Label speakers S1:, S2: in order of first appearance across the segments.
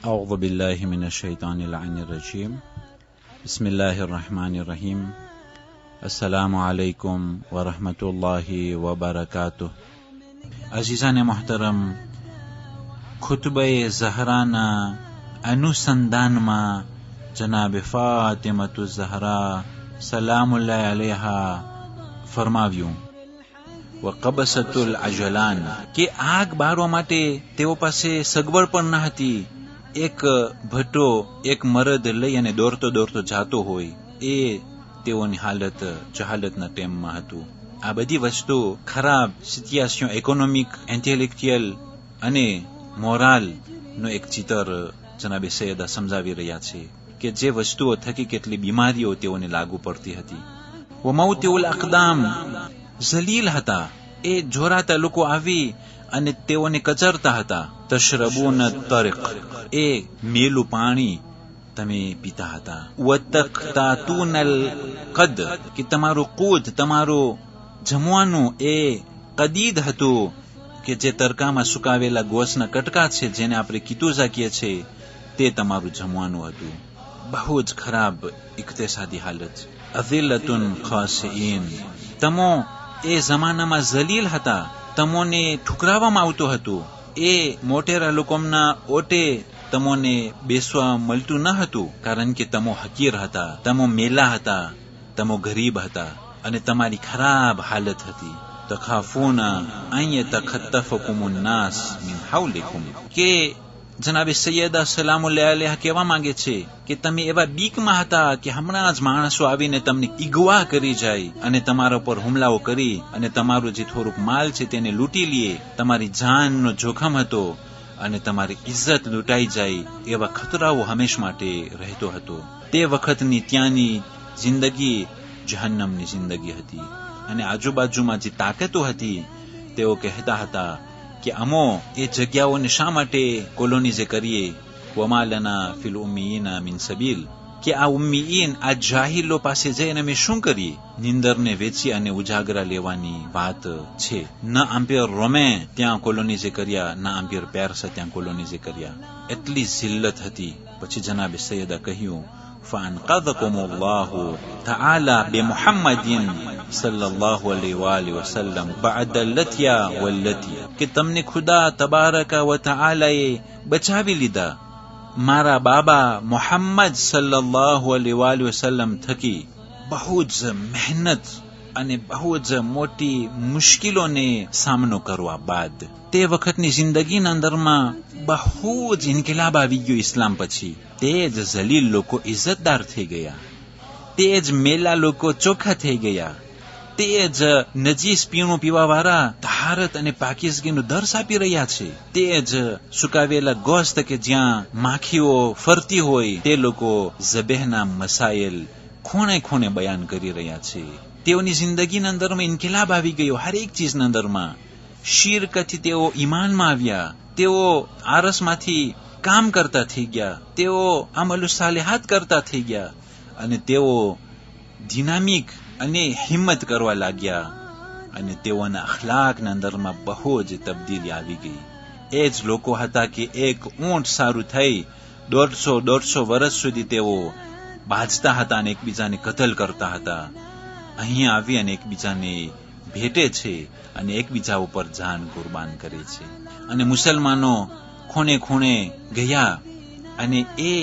S1: أعوذ بالله من الشيطان اللعين الرجيم بسم الله الرحمن الرحيم السلام عليكم ورحمة الله وبركاته عزیزان محترم خطبه زهرانا अनुसंधानमा जनाब फातिमतु ज़हरा सलामुल्लाह अलैहा ફરમાવ્યું વકબસતુલ અજલાન કે આગ બાળવા માટે તેઓ પાસે સગવડ પણ ન હતી. એક ભટ્ટો એક મરદ લઈ અને દોડતો દોડતો જાતો હોય એ તેઓની હાલત જહાલતના ટેમમાં હતું. આ બધી વસ્તુ ખરાબ સિચ્યુએશન ઇકોનોમિક ઇન્ટેલેક્ચ્યુઅલ અને મોરાલ નો એક ચિત્ર જનાબે સૈયદા સમજાવી રહ્યા છે કે જે વસ્તુઓ થકી કેટલી બીમારીઓ તેઓને લાગુ પડતી હતી. વમૌતિઉલ અકદામ જલીલ હતા. એ જોરાતા લોકો આવી અને તેઓને કચરતા હતા. તશરબૂન તરિક એ મેલું પાણી તમે પીતા હતા. વતકતાતુનલ કદ કે તમારું કૂદ તમારું જમવાનું એ કદીદ હતું કે જે તરકામાં સુકાવેલા ગોશના કટકા છે જેને આપણે કીતુઝા કહીએ છીએ તે તમારું જમવાનું હતું. બહુ જ ખરાબ ઇક્તિસાદી હાલત. અઝિલ્લતુન ખાસિઈન તમો એ જમાનામાં જલીલ હતા. તમોને ઠુકરાવવામાં આવતું હતું. એ મોટેરા લોકોના ઓટે તમોને બેસવા મળતું ન હતું કારણ કે તમો હકીર હતા, તમો મેલા હતા, તમો ગરીબ હતા અને તમારી ખરાબ હાલત હતી. તખાફૂના અન યતખત્તફકુમુન નાસ મિન હૌલિકુમ કે જનાબે સૈયદા સલામુલ્લાહ અલૈહા કહેવા માંગે છે કે તમે એવા બીકમાં હતા કે હમણાં જ માણસો આવીને તમને ઈગવા કરી જાય અને તમારા પર હુમલાઓ કરી અને તમારું જે થોડુંક માલ છે તેને લૂંટી લે. તમારી જાનનો જોખમ હતો અને તમારી ઇજ્જત લૂંટાઈ જાય એવા ખતરાઓ હંમેશ માટે રહેતો હતો. તે વખતની ત્યાંની જિંદગી જહન્નમની જિંદગી હતી અને આજુબાજુમાં જે તાકાતો હતી તેઓ કહેતા હતા કે અમો એ જગ્યાઓને શા માટે કોલોનીઝે કરીએ. વમા લના ફિલ ઉમ્મીયીના મિન સબીલ કે આ ઉમ્મીયીન આ જાહિલો પાસે જઈને અમે શું કરીએ. નિંદરને વેચી અને ઉજાગરા લેવાની વાત છે. ન આમ્પિયર રોમે ત્યાં કોલોનીઝે કર્યા, ન આમ્પિયર પેરસા ત્યાં કોલોનીઝે કર્યા. એટલી જિલ્લત હતી. પછી જનાબે સૈયદા કહ્યું فأنقذكم الله تعالى بمحمد صلى الله عليه وآله وسلم بعد اللتيا واللتي کہ تمنے خدا تبارک و تعالی بچاوی લીધા મારા બાબા મોહમ્મદ સલ્લલ્લાહુ અલૈહિ વસલ્લમ થકી. બહુ જ મહેનત અને બહુ જ મોટી મુશ્કેલોને સામનો કરવા બાદ તે વખતની જિંદગીના અંદરમાં બહુ જ ઇન્કિલાબ આવી ગયો ઇસ્લામ પછી. તે જ જલીલ લોકો ઇજ્જતદાર થઈ ગયા. તે જ મેલા લોકો ચોખ્ખા થઈ ગયા. તે જ નજીસ પીણું પીવા વાળા તહારત અને પાકીઝગીનું દર્શ આપી રહ્યા છે. તે જ સુકાવેલા ગોસ્ત કે જ્યાં માખીઓ ફરતી હોય તે લોકો ઝબેહના મસાઇલ ખૂણે ખૂણે બયાન કરી રહ્યા છે. તેઓની જિંદગીના અંદરમાં ઇન્કિલાબ આવી ગયો હરેક ચીજના અંદરમાં. શિરકથી તેઓ ઈમાનમાં આવ્યા. તેઓ આરસમાંથી કામ કરતા થઈ ગયા. તેઓ અમલ સાલિહાત કરતા થઈ ગયા અને તેઓ ડિનામિક અને હિંમત કરવા લાગ્યા અને તેઓના અખલાકના અંદરમાં બહુ જ તબદીલી આવી ગઈ. એ જ લોકો હતા કે એક ઊંટ સારું થઈ 150 વર્ષ સુધી તેઓ બાજતા હતા અને એકબીજાને કતલ કરતા હતા. અહીંયા આવી અને એકબીજાને ભેટે છે અને એકબીજા ઉપર જાન કુરબાન કરે છે. અને મુસલમાનો ખૂણે ખૂણે ગયા અને એ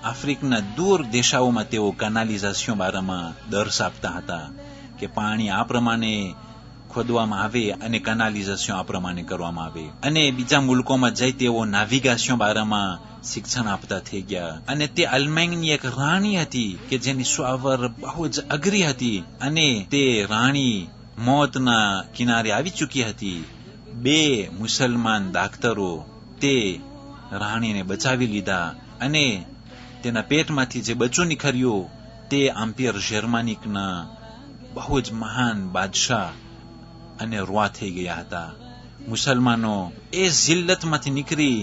S1: આફ્રિકના દૂર દેશાઓમાં તેઓ કેનાલિઝેશન બારામાં દર્શ આપતા હતા કે પાણી આ પ્રમાણે ખોદવામાં આવે અને કેનાલિઝેશન આ પ્રમાણે કરવામાં આવે. અને બીજા મુલ્કોમાં જઈ તેઓ નેવિગેશન બારામાં શિક્ષણ આપતા થઈ ગયા. અને તે અલમાઈની એક રાણી હતી કે જેની સ્વાવર બહુ જ અઘરી હતી અને તે રાણી મોતના કિનારે આવી ચૂકી હતી. 2 મુસલમાન દાક્તરો તે રાણીને બચાવી લીધા અને તેના પેટમાંથી જે બચ્ચું નીકળ્યું તે આમ્પિયર જર્માનિકના બહુ જ મહાન બાદશાહ અને રોવા થઈ ગયા હતા. મુસલમાનો એ જિલ્લતમાંથી નીકળી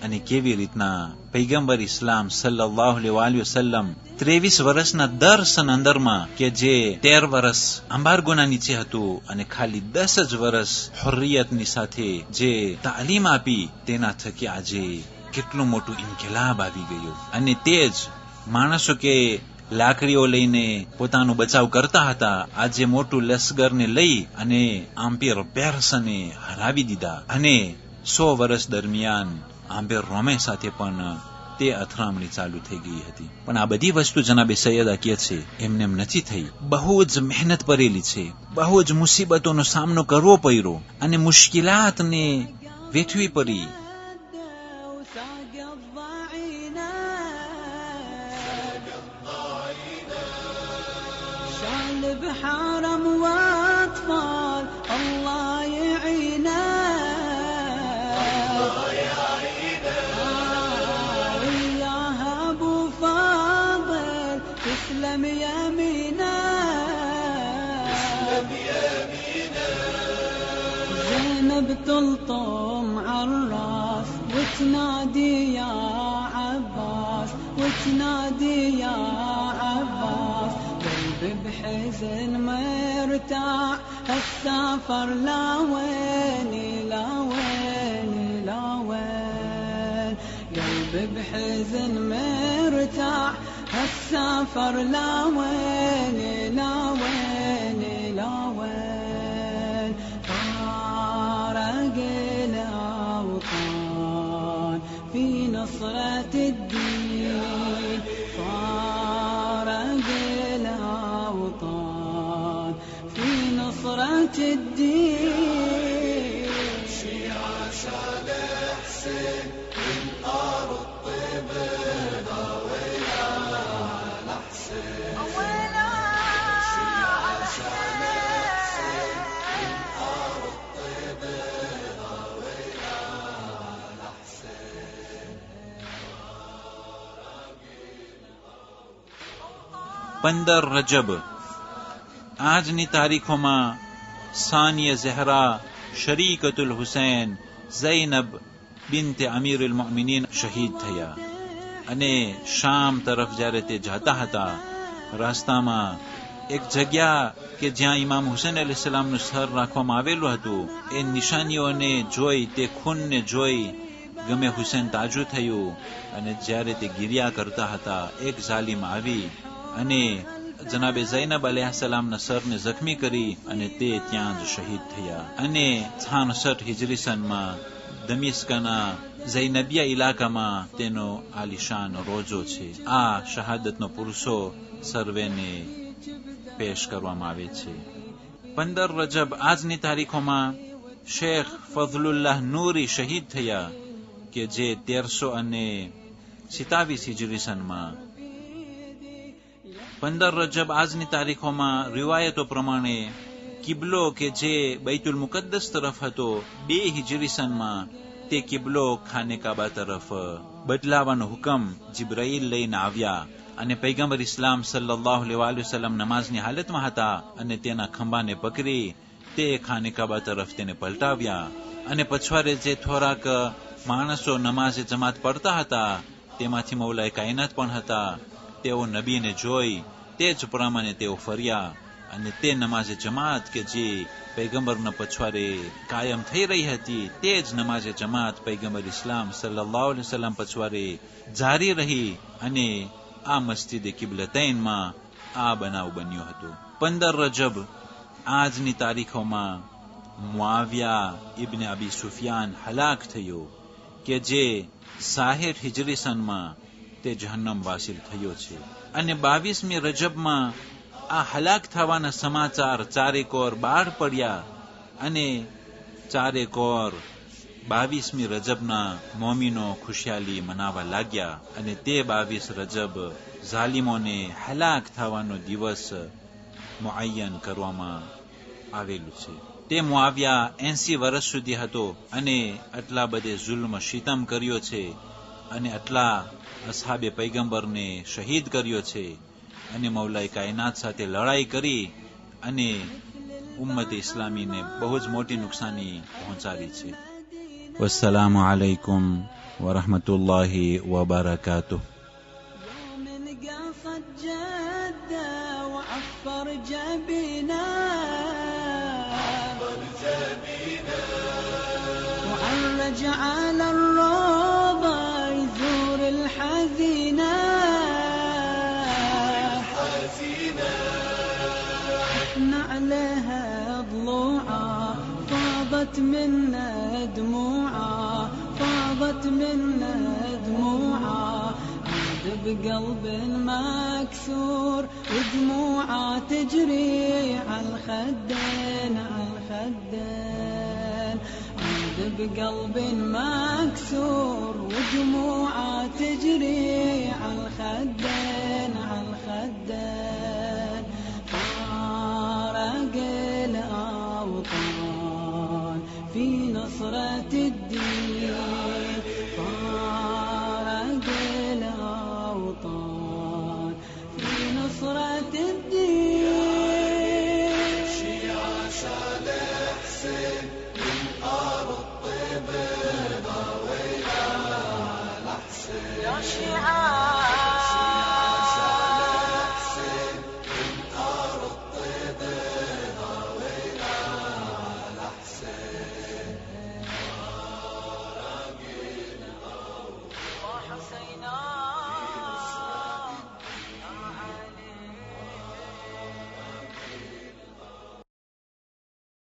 S1: અને કેવી રીતના પૈગંબર ઇસ્લામ સલ્લલ્લાહુ અલૈહિ વસલ્લમ 23 વર્ષના દર્શન અંદરમાં કે જે 13 વર્ષ અંબારગોના નીચે હતું અને ખાલી 10 જ વર્ષ હુર્રિયતની સાથે જે તાલીમ આપી તેના થકી આજે કેટલું મોટું ઇન્કિલાબ આવી ગયું. અને તે જ માણસો કે લાકડીઓ લઈને પોતાનો બચાવ કરતા હતા, આજે મોટું લશ્કરને લઈ અને આમ્પિયર પેર્સને હરાવી દીધા. અને 100 વર્ષ દરમિયાન આમ્પિયર રોમે સાથે પણ તે અથડામણી ચાલુ થઈ ગઈ હતી. પણ આ બધી વસ્તુ જનાબે સૈયદા કહે છે એમને એમ નથી થઈ. બહુ જ મહેનત કરેલી છે, બહુ જ મુસીબતોનો સામનો કરવો પડ્યો અને મુશ્કેલાતને વેઠવી પડી.
S2: بحرم واطفال الله يعينا وياها ابو فاضل تسلم يمينا زينب تلطم عالراس وتنادي يا عباس وتنادي يا عباس بحزن مرتاح السافر لا وين لا وين لا وين قلبي بحزن مرتاح السافر لا وين لا وين لا وين فارق الأوطان في نصرة الدين فارق الأوطان في نصرة الدين شيعة شال حسين من أرض طيبنا ويا الحسين ويا شيعة شال حسين من أرض طيبنا ويا الحسين.
S1: 15 રજબ આજની તારીખોમાં સાનિયા ઝહરા શરીકતુલ હુસૈન ઝૈનબ બિન્તે અમીરુલ મુઅમિનીન શહીદ થયા. અને શામ તરફ જ્યારે તે જતા હતા, રસ્તામાં એક જગ્યા કે જ્યાં ઇમામ હુસૈન અલૈહિસ્સલામનું સર રાખવામાં આવેલું હતું, એ નિશાનીઓને જોઈ, તે ખૂનને જોઈ ગમે હુસૈન તાજુ થયું. અને જ્યારે તે ગિરિયા કરતા હતા, એક ઝાલિમ આવી અને જનાબે ઝૈનબ અલૈહિસ્સલામના સરને જખમી કરી અને તે ત્યાં જ શહીદ થયા. અને 66 હિજરી સનમાં દમિશ્કના ઝૈનબિયા ઇલાકામાં તેનો આલિશાન રોજો છે. આ શહાદતનો પુરુષો સર્વેને પેશ કરવામાં આવે છે. 15 રજબ આજની તારીખોમાં શેખ ફઝલુલ્લાહ નૂરી શહીદ થયા કે જે 1327 હિજરી સનમાં. 15 રજબ આજની તારીખોમાં રિવાયતો પ્રમાણે કિબલો કે જે બૈતુલ મુકદ્દસ તરફ હતો 2 હિજરી સનમાં, તે કિબલો ખાને કાબા તરફ બદલાવાનો હુકમ જિબ્રાઈલ લઈને આવ્યા. અને પૈગંબર ઇસ્લામ સલ્લલ્લાહુ અલૈહિ વસલ્લમ નમાઝની હાલતમાં હતા અને તેના ખંભાને પકડી તે ખાને કાબા તરફ તેને પલટાવ્યા. અને પછવારે જે થોડાક માણસો નમાઝે જમાત પડતા હતા, તેમાંથી મૌલાએ કાયનાત પણ હતા. તેઓ નબીને જોઈ તે જ પ્રમાણે તેઓ ફર્યા અને તે નમાઝે જમાત કે જે પૈગંબરના પછવારે કાયમ થઈ રહી હતી, તે જ નમાઝે જમાત પૈગંબર ઇસ્લામ સલ્લલ્લાહુ અલૈહિ વસલ્લમ પછવારે જારી રહી. અને આ મસ્જિદ કિબલતૈનમાં આ બનાવ બન્યો હતો. 15 રજબ આજની તારીખોમાં મુઆવિયા ઇબ્ન અબી સુફિયાન હલાક થયો કે જે 60 હિજરી સનમાં તે જહન્નમ વાસિલ થયો છે. અને 22મી રજબમાં આ હલાક થવાના સમાચાર ચારેકોર બહાર પડ્યા અને ચારેકોર 22મી રજબના મોમીનો ખુશિયાલી મનાવવા લાગ્યા. અને તે 22 રજબ ઝાલિમોને હલાક થવાનો દિવસ મુઅય્યન કરવામાં આવેલું છે. તે મુઆવિયા 80 વર્ષ સુધી હતો અને આટલા બધે જુલ્મ સિતમ કર્યો છે અને આટલા અસહાબે પૈગંબરને શહીદ કર્યો છે અને મૌલાએ કાયનાત સાથે લડાઈ કરી અને ઉમ્મત ઇસ્લામીને બહુ જ મોટી નુકસાની પહોંચાડી છે. વસ્સલામુ અલૈકુમ વરહમતુલ્લાહિ વબરકાતુહ.
S2: جعل الروضة يزور الحزينة عليها ضلوعة فاضت منا دموعة فاضت منا دموعة عاد بقلب مكسور ودموعة تجري على الخدين على الخدين بقلب مكسور ودموعه تجري على الخدين على الخدين فارق الأوطان في نصرة الدين